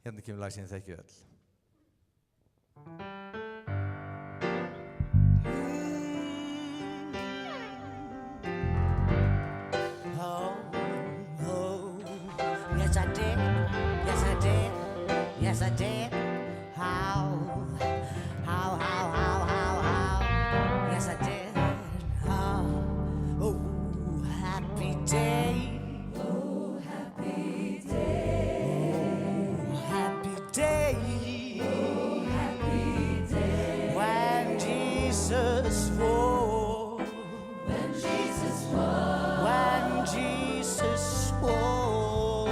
Hérna kemur lag sem þið þekkið öll. Yes, I did. Yes, I did. Yes, I did. How? Yes, I did. Oh, happy day. Oh, happy day. Oh, happy day. Oh, happy day. When Jesus swore. When Jesus swore. When Jesus swore.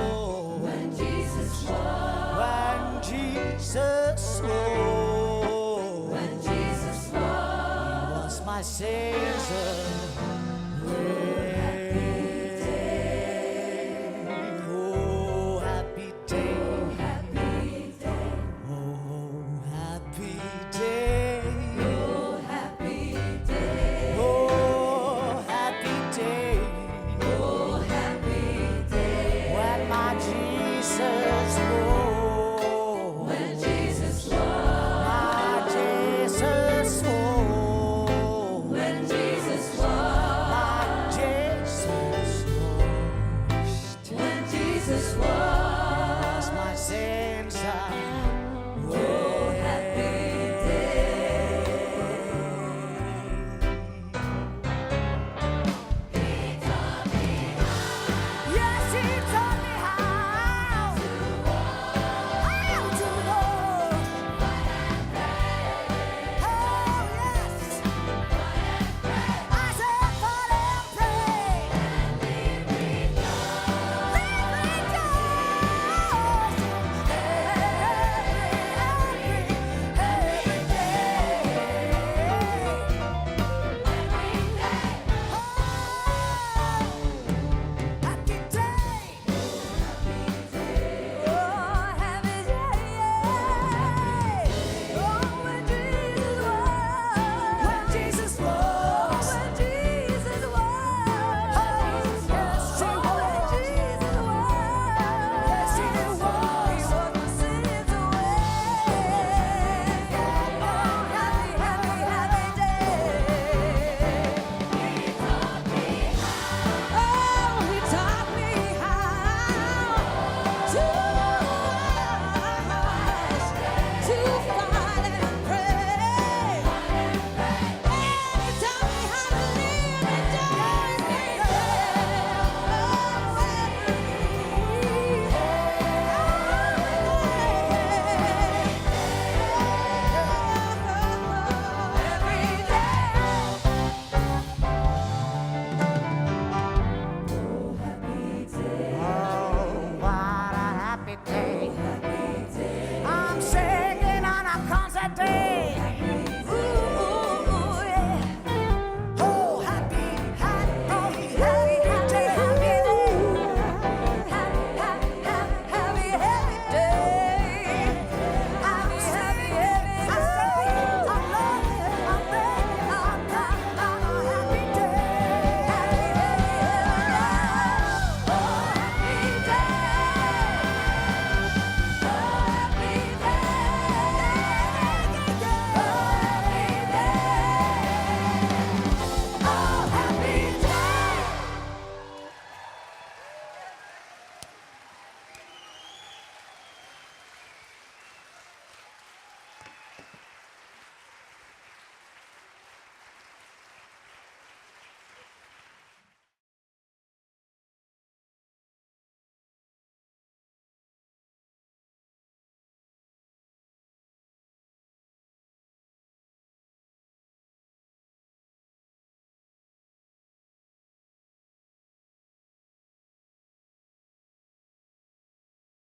When Jesus swore. When Jesus swore. When Jesus swore. He was my Savior.